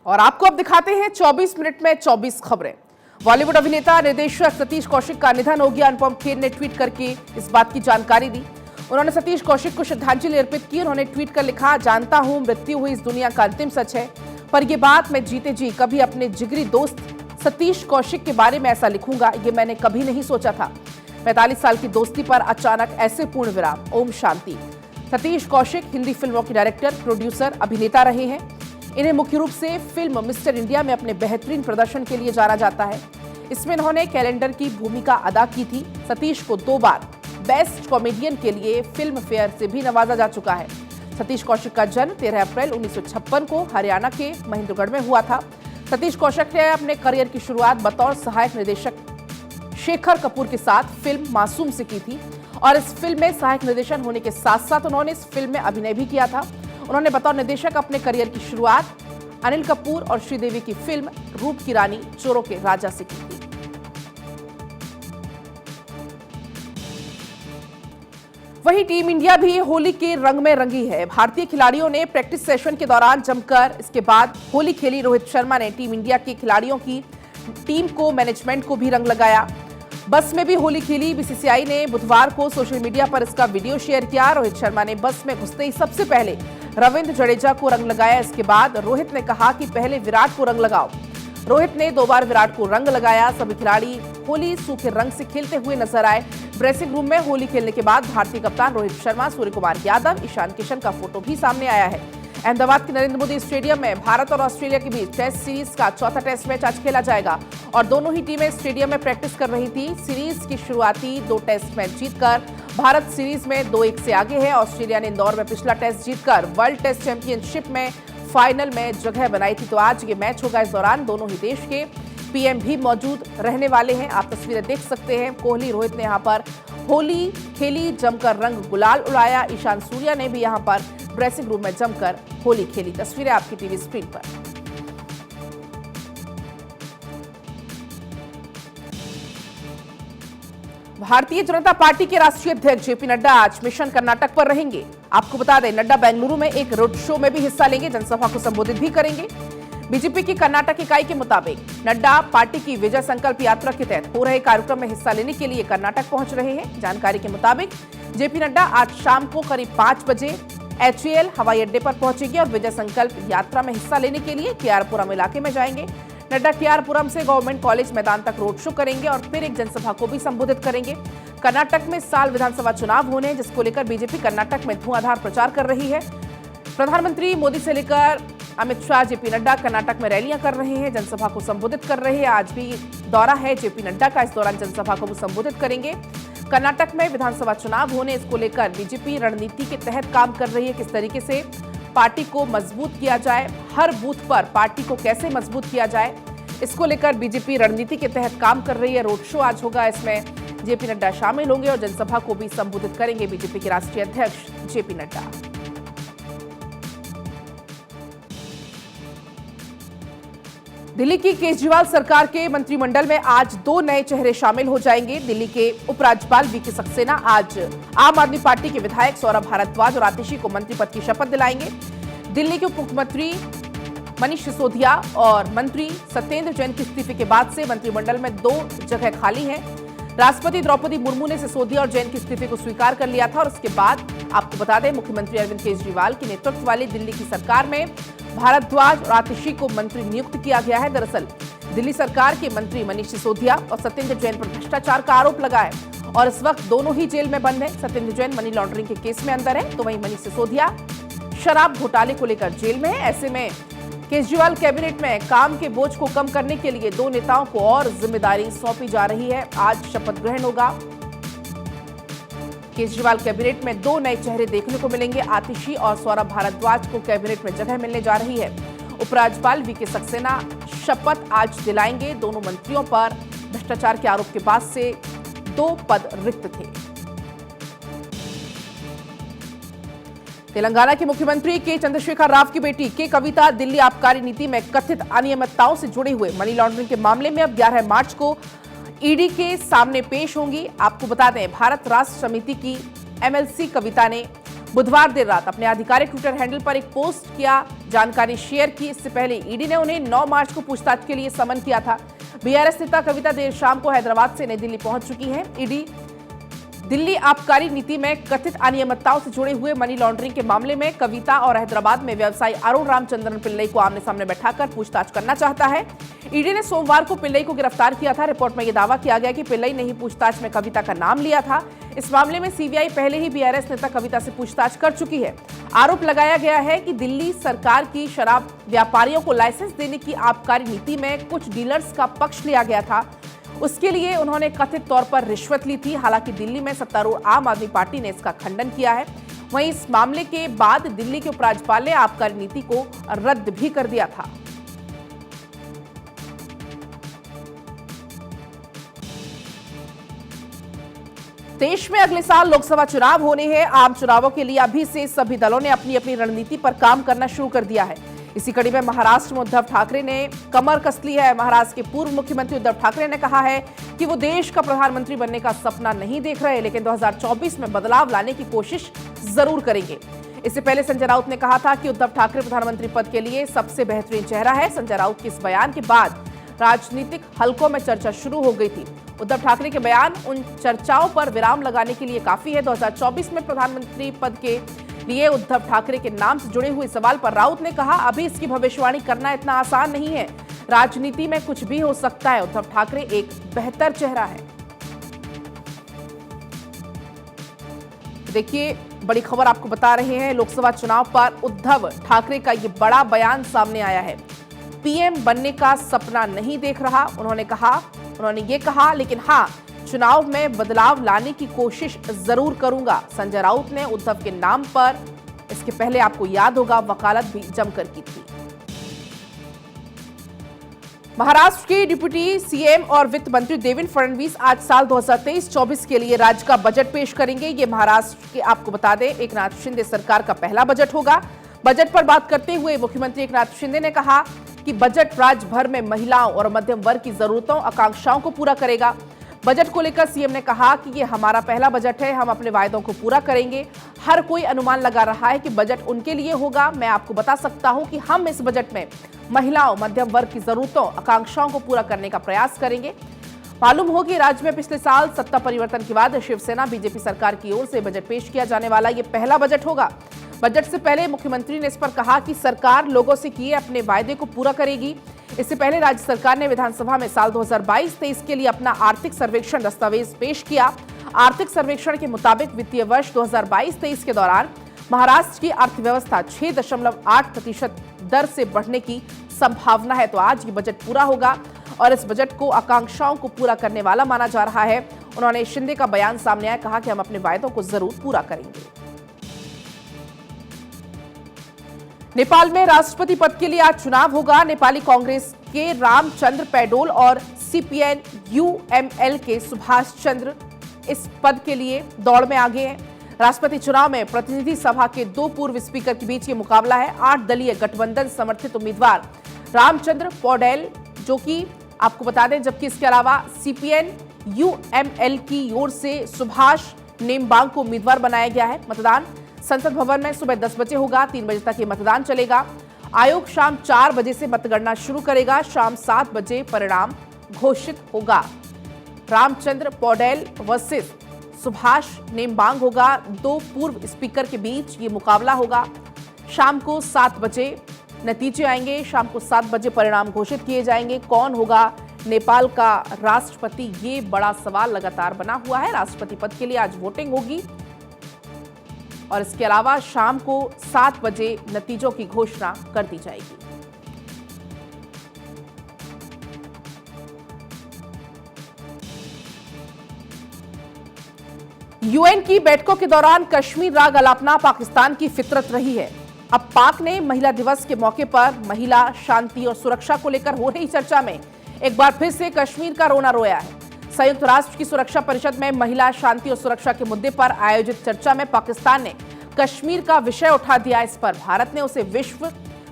और आपको अब दिखाते हैं 24 मिनट में 24 खबरें। बॉलीवुड अभिनेता निर्देशक सतीश कौशिक का निधन हो गया। अनुपम खेर ने ट्वीट करके इस बात की जानकारी दी। उन्होंने सतीश कौशिक को श्रद्धांजलि अर्पित की। उन्होंने ट्वीट कर लिखा, जानता हूं मृत्यु हुई इस दुनिया का अंतिम सच है, पर यह बात मैं जीते जी कभी अपने जिगरी दोस्त सतीश कौशिक के बारे में ऐसा लिखूंगा, ये मैंने कभी नहीं सोचा था। 45 साल की दोस्ती पर अचानक ऐसे पूर्ण विराम। ओम शांति। सतीश कौशिक हिंदी फिल्मों के डायरेक्टर, प्रोड्यूसर, अभिनेता रहे हैं। इन्हें मुख्य रूप से फिल्म मिस्टर इंडिया में अपने बेहतरीन प्रदर्शन के लिए जाना जाता है। इसमें इन्होंने कैलेंडर की भूमिका अदा की थी। सतीश को 2 बार बेस्ट कॉमेडियन के लिए फिल्म फेयर से भी नवाजा जा चुका है। सतीश कौशिक का जन्म 13 अप्रैल 1956 को हरियाणा के महेंद्रगढ़ में हुआ था। सतीश कौशिक ने अपने करियर की शुरुआत बतौर सहायक निर्देशक शेखर कपूर के साथ फिल्म मासूम से की थी और इस फिल्म में सहायक निर्देशन होने के साथ साथ उन्होंने इस फिल्म में अभिनय भी किया था। उन्होंने बतौर निर्देशक अपने करियर की शुरुआत अनिल कपूर और श्रीदेवी की फिल्म रूप की रानी चोरों के राजा से की थी। वहीं टीम इंडिया भी होली के रंग में रंगी है। भारतीय खिलाड़ियों ने प्रैक्टिस सेशन के दौरान जमकर इसके बाद होली खेली। रोहित शर्मा ने टीम इंडिया के खिलाड़ियों की टीम को, मैनेजमेंट को भी रंग लगाया। बस में भी होली खेली। बीसीसीआई ने बुधवार को सोशल मीडिया पर इसका वीडियो शेयर किया। रोहित शर्मा ने बस में घुसते ही सबसे पहले रविंद्र जडेजा को रंग लगाया। इसके बाद रोहित ने कहा कि पहले विराट को रंग लगाओ। रोहित ने 2 बार विराट को रंग लगाया। सभी खिलाड़ी होली सूखे रंग से खेलते हुए नजर आए। ड्रेसिंग रूम में होली खेलने के बाद भारतीय कप्तान रोहित शर्मा, सूर्य कुमार यादव, ईशान किशन का फोटो भी सामने आया है। अहमदाबाद के नरेंद्र मोदी स्टेडियम में भारत और ऑस्ट्रेलिया के बीच टेस्ट सीरीज का चौथा टेस्ट मैच आज खेला जाएगा और दोनों ही टीमें स्टेडियम में प्रैक्टिस कर रही थी। सीरीज की शुरुआती 2 टेस्ट मैच जीतकर भारत सीरीज में 2-1 से आगे है। ऑस्ट्रेलिया ने इंदौर में पिछला टेस्ट जीतकर वर्ल्ड टेस्ट चैंपियनशिप में फाइनल में जगह बनाई थी। तो आज ये मैच होगा। इस दौरान दोनों ही देश के पीएम भी मौजूद रहने वाले हैं। आप तस्वीरें देख सकते हैं। कोहली, रोहित ने यहाँ पर होली खेली, जमकर रंग गुलाल उड़ाया। ईशान सूर्या ने भी यहाँ पर ड्रेसिंग रूम में जमकर होली खेली। तस्वीरें आपकी टीवी स्क्रीन पर। भारतीय जनता पार्टी के राष्ट्रीय अध्यक्ष जेपी नड्डा आज मिशन कर्नाटक पर रहेंगे। आपको बता दें, नड्डा बेंगलुरु में एक रोड शो में भी हिस्सा लेंगे, जनसभा को संबोधित भी करेंगे। बीजेपी की कर्नाटक इकाई के मुताबिक नड्डा पार्टी की विजय संकल्प यात्रा के तहत हो रहे कार्यक्रम में हिस्सा लेने के लिए कर्नाटक पहुंच रहे हैं। जानकारी के मुताबिक जेपी नड्डा आज शाम को करीब 5 बजे HAL हवाई अड्डे पर पहुंचेंगे और विजय संकल्प यात्रा में हिस्सा लेने के लिए केआरपुरम इलाके में जाएंगे। नड्डा केआरपुरम से गवर्नमेंट कॉलेज मैदान तक रोड शो करेंगे और फिर एक जनसभा को भी संबोधित करेंगे। कर्नाटक में इस साल विधानसभा चुनाव होने हैं, जिसको लेकर बीजेपी कर्नाटक में धुआंधार प्रचार कर रही है। प्रधानमंत्री मोदी से लेकर अमित शाह, जेपी नड्डा कर्नाटक में रैलियां कर रहे हैं, जनसभा को संबोधित कर रहे हैं। आज भी दौरा है जेपी नड्डा का। इस दौरान जनसभा को भी संबोधित करेंगे। कर्नाटक में विधानसभा चुनाव होने, इसको लेकर बीजेपी रणनीति के तहत काम कर रही है। किस तरीके से पार्टी को मजबूत किया जाए, हर बूथ पर पार्टी को कैसे मजबूत किया जाए, इसको लेकर बीजेपी रणनीति के तहत काम कर रही है। रोड शो आज होगा, इसमें जेपी नड्डा शामिल होंगे और जनसभा को भी संबोधित करेंगे बीजेपी के राष्ट्रीय अध्यक्ष जेपी नड्डा। दिल्ली की केजरीवाल सरकार के मंत्रिमंडल में आज 2 नए चेहरे शामिल हो जाएंगे। दिल्ली के उपराज्यपाल वीके सक्सेना आज आम आदमी पार्टी के विधायक सौरभ भारद्वाज और आतिशी को मंत्री पद की शपथ दिलाएंगे। दिल्ली के उप मुख्यमंत्री मनीष सिसोदिया और मंत्री सत्येंद्र जैन के इस्तीफे के बाद से मंत्रिमंडल में 2 जगह खाली हैं। राष्ट्रपति द्रौपदी मुर्मू ने सिसोदिया और जैन के इस्तीफे को स्वीकार कर लिया था और उसके बाद आपको बता दें, मुख्यमंत्री अरविंद केजरीवाल के नेतृत्व वाली दिल्ली की सरकार में भारद्वाज और आतिशी को मंत्री नियुक्त किया गया है। दरअसल दिल्ली सरकार के मंत्री मनीष सिसोदिया और सत्येंद्र जैन पर भ्रष्टाचार का आरोप लगा है और इस वक्त दोनों ही जेल में बंद है। सत्येंद्र जैन मनी लॉन्ड्रिंग के केस में अंदर है, तो वहीं मनीष सिसोदिया शराब घोटाले को लेकर जेल में है। ऐसे में केजरीवाल कैबिनेट में काम के बोझ को कम करने के लिए 2 नेताओं को और जिम्मेदारी सौंपी जा रही है। आज शपथ ग्रहण होगा। केजरीवाल कैबिनेट में 2 नए चेहरे देखने को मिलेंगे। आतिशी और सौरभ भारद्वाज को कैबिनेट में जगह मिलने जा रही है। उपराज्यपाल वीके सक्सेना शपथ आज दिलाएंगे। दोनों मंत्रियों पर भ्रष्टाचार के आरोप के बाद से 2 पद रिक्त थे। तेलंगाना के मुख्यमंत्री के चंद्रशेखर राव की बेटी के कविता दिल्ली आबकारी नीति में कथित अनियमितताओं से जुड़े हुए मनी लॉन्ड्रिंग के मामले में अब 11 मार्च को ईडी के सामने पेश होंगी। आपको बता दें, भारत राष्ट्र समिति की MLC कविता ने बुधवार देर रात अपने आधिकारिक ट्विटर हैंडल पर एक पोस्ट किया, जानकारी शेयर की। इससे पहले ईडी ने उन्हें 9 मार्च को पूछताछ के लिए समन किया था। बीआरएस नेता कविता देर शाम को हैदराबाद से नई दिल्ली पहुंच चुकी हैं। ईडी दिल्ली आबकारी नीति में कथित अनियमितताओं से जुड़े हुए मनी लॉन्ड्रिंग के मामले में कविता और हैदराबाद में व्यवसायी अरुण रामचंद्रन पिल्लई को आमने सामने बैठाकर पूछताछ करना चाहता है। ईडी ने सोमवार को पिल्लई को गिरफ्तार किया था। रिपोर्ट में यह दावा किया गया कि पिल्लई ने ही पूछताछ में कविता का नाम लिया था। इस मामले में सीबीआई पहले ही बीआरएस नेता कविता से पूछताछ कर चुकी है। आरोप लगाया गया है कि दिल्ली सरकार की शराब व्यापारियों को लाइसेंस देने की आबकारी नीति में कुछ डीलर्स का पक्ष लिया गया था। उसके लिए उन्होंने कथित तौर पर रिश्वत ली थी। हालांकि दिल्ली में सत्तारूढ़ आम आदमी पार्टी ने इसका खंडन किया है। वहीं इस मामले के बाद दिल्ली के उपराज्यपाल ने आबकारी नीति को रद्द भी कर दिया था। देश में अगले साल लोकसभा चुनाव होने हैं। आम चुनावों के लिए अभी से सभी दलों ने अपनी अपनी रणनीति पर काम करना शुरू कर दिया है। इसी कड़ी में महाराष्ट्र में उद्धव ठाकरे ने कमर कस ली है। महाराष्ट्र के पूर्व मुख्यमंत्री उद्धव ठाकरे ने कहा है कि वो देश का प्रधानमंत्री बनने का सपना नहीं देख रहे, लेकिन 2024 में बदलाव लाने की कोशिश जरूर करेंगे। इससे पहले संजय राउत ने कहा था कि उद्धव ठाकरे प्रधानमंत्री पद के लिए सबसे बेहतरीन चेहरा है। संजय राउत के इस बयान के बाद राजनीतिक हलकों में चर्चा शुरू हो गई थी। उद्धव ठाकरे के बयान उन चर्चाओं पर विराम लगाने के लिए काफी है। 2024 में प्रधानमंत्री पद के लिए उद्धव ठाकरे के नाम से जुड़े हुए सवाल पर राउत ने कहा, अभी इसकी भविष्यवाणी करना इतना आसान नहीं है। राजनीति में कुछ भी हो सकता है। उद्धव ठाकरे एक बेहतर चेहरा है। देखिए, बड़ी खबर आपको बता रहे हैं। लोकसभा चुनाव पर उद्धव ठाकरे का ये बड़ा बयान सामने आया है। पीएम बनने का सपना नहीं देख रहा, उन्होंने ये कहा, लेकिन हाँ, चुनाव में बदलाव लाने की कोशिश जरूर करूंगा। संजय राउत ने उद्धव के नाम पर इसके पहले आपको याद होगा वकालत भी जमकर की थी। महाराष्ट्र के डिप्टी सीएम और वित्त मंत्री देवेंद्र फडणवीस आज साल 2023-24 के लिए राज्य का बजट पेश करेंगे। ये महाराष्ट्र के, आपको बता दें, एकनाथ शिंदे सरकार का पहला बजट होगा। बजट पर बात करते हुए मुख्यमंत्री एकनाथ शिंदे ने कहा कि बजट राज्य भर में महिलाओं और मध्यम वर्ग की जरूरतों, आकांक्षाओं को पूरा करेगा। बजट को लेकर सीएम ने कहा कि ये हमारा पहला बजट है, हम अपने वायदों को पूरा करेंगे। हर कोई अनुमान लगा रहा है कि बजट उनके लिए होगा। मैं आपको बता सकता हूं कि हम इस बजट में महिलाओं, मध्यम वर्ग की जरूरतों, आकांक्षाओं को पूरा करने का प्रयास करेंगे। मालूम हो कि राज्य में पिछले साल सत्ता परिवर्तन के बाद शिवसेना बीजेपी सरकार की ओर से बजट पेश किया जाने वाला ये पहला बजट होगा। बजट से पहले मुख्यमंत्री ने इस पर कहा कि सरकार लोगों से किए अपने वायदे को पूरा करेगी। इससे पहले राज्य सरकार ने विधानसभा में साल 2022-23 के लिए अपना आर्थिक सर्वेक्षण दस्तावेज पेश किया। आर्थिक सर्वेक्षण के मुताबिक वित्तीय वर्ष 2022-23 के दौरान महाराष्ट्र की अर्थव्यवस्था 6.8% दर से बढ़ने की संभावना है। तो आज ये बजट पूरा होगा और इस बजट को आकांक्षाओं को पूरा करने वाला माना जा रहा है। उन्होंने शिंदे का बयान सामने आया, कहा कि हम अपने वायदों को जरूर पूरा करेंगे। नेपाल में राष्ट्रपति पद के लिए आज चुनाव होगा। नेपाली कांग्रेस के रामचंद्र पैडोल और सीपीएन यूएमएल के सुभाष चंद्र इस पद के लिए दौड़ में आगे हैं। राष्ट्रपति चुनाव में प्रतिनिधि सभा के 2 पूर्व स्पीकर के बीच ये मुकाबला है। 8 दलीय गठबंधन समर्थित उम्मीदवार रामचंद्र पौडेल, जो कि आपको बता दें, जबकि इसके अलावा सीपीएन यूएमएल की ओर से सुभाष नेमबांग को उम्मीदवार बनाया गया है। मतदान संसद भवन में सुबह 10 बजे होगा। 3 बजे तक ये मतदान चलेगा। आयोग शाम 4 बजे से मतगणना शुरू करेगा। शाम 7 बजे परिणाम घोषित होगा। रामचंद्र पौडेल वर्सेस सुभाष नेमबांग होगा। 2 पूर्व स्पीकर के बीच ये मुकाबला होगा। शाम को 7 बजे नतीजे आएंगे। शाम को 7 बजे परिणाम घोषित किए जाएंगे। कौन होगा नेपाल का राष्ट्रपति, ये बड़ा सवाल लगातार बना हुआ है। राष्ट्रपति पद के लिए आज वोटिंग होगी और इसके अलावा शाम को 7 बजे नतीजों की घोषणा कर दी जाएगी। यूएन की बैठकों के दौरान कश्मीर राग अलापना पाकिस्तान की फितरत रही है। अब पाक ने महिला दिवस के मौके पर महिला, शांति और सुरक्षा को लेकर हो रही चर्चा में एक बार फिर से कश्मीर का रोना रोया है। संयुक्त राष्ट्र की सुरक्षा परिषद में महिला, शांति और सुरक्षा के मुद्दे पर आयोजित चर्चा में पाकिस्तान ने कश्मीर का विषय उठा दिया। इस पर भारत ने उसे विश्व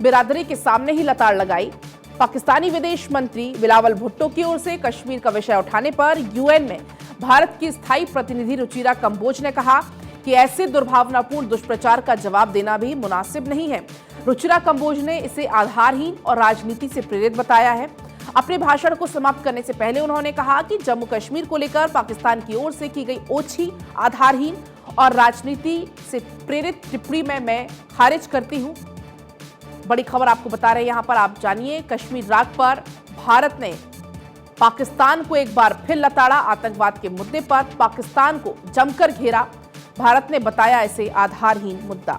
बिरादरी के सामने ही लताड़ लगाई। पाकिस्तानी विदेश मंत्री बिलावल भुट्टो की ओर से कश्मीर का विषय उठाने पर यूएन में भारत की स्थायी प्रतिनिधि रुचिरा कंबोज ने कहा कि ऐसे दुर्भावनापूर्ण दुष्प्रचार का जवाब देना भी मुनासिब नहीं है। रुचिरा कंबोज ने इसे आधारहीन और राजनीति से प्रेरित बताया है। अपने भाषण को समाप्त करने से पहले उन्होंने कहा कि जम्मू कश्मीर को लेकर पाकिस्तान की ओर से की गई ओछी, आधारहीन और राजनीति से प्रेरित टिप्पणी में मैं खारिज करती हूं। बड़ी खबर आपको बता रहे हैं यहां पर, आप जानिए। कश्मीर राग पर भारत ने पाकिस्तान को एक बार फिर लताड़ा। आतंकवाद के मुद्दे पर पाकिस्तान को जमकर घेरा। भारत ने बताया इसे आधारहीन मुद्दा।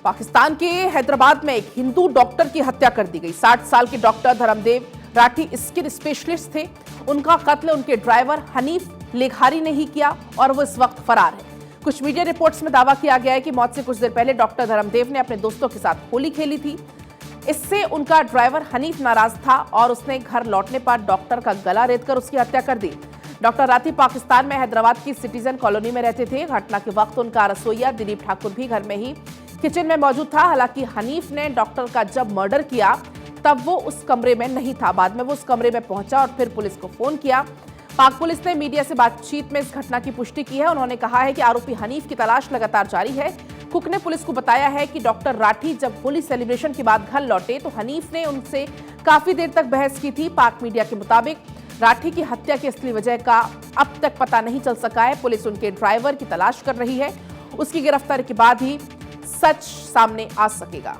पाकिस्तान के हैदराबाद में एक हिंदू डॉक्टर की हत्या कर दी गई। 60 साल के doctor Dharmdev Rathi skin specialist थे। उनका कत्ल उनके ड्राइवर हनीफ लेघारी ने ही किया और वो इस वक्त फरार है। कुछ मीडिया रिपोर्ट्स में दावा किया गया है कि मौत से कुछ देर पहले डॉक्टर धर्मदेव ने अपने दोस्तों के साथ होली खेली थी। इससे उनका ड्राइवर हनीफ नाराज था और उसने घर लौटने पर डॉक्टर का गला रेतकर उसकी हत्या कर दी। डॉक्टर राठी पाकिस्तान में हैदराबाद की सिटीजन कॉलोनी में रहते थे। घटना के वक्त उनका रसोइया दिलीप ठाकुर भी घर में ही किचन में मौजूद था। हालांकि हनीफ ने डॉक्टर का जब मर्डर किया तब वो उस कमरे में नहीं था। बाद में वो उस कमरे में पहुंचा और फिर पुलिस को फोन किया। पाक पुलिस ने मीडिया से बातचीत में इस घटना की पुष्टि की है। उन्होंने कहा है कि आरोपी हनीफ की तलाश लगातार जारी है। कुक ने पुलिस को बताया है कि डॉक्टर राठी जब होली सेलिब्रेशन के बाद घर लौटे तो हनीफ ने उनसे काफी देर तक बहस की थी। पाक मीडिया के मुताबिक राठी की हत्या की असली वजह का अब तक पता नहीं चल सका है। पुलिस उनके ड्राइवर की तलाश कर रही है। उसकी गिरफ्तारी के बाद ही सच सामने आ सकेगा।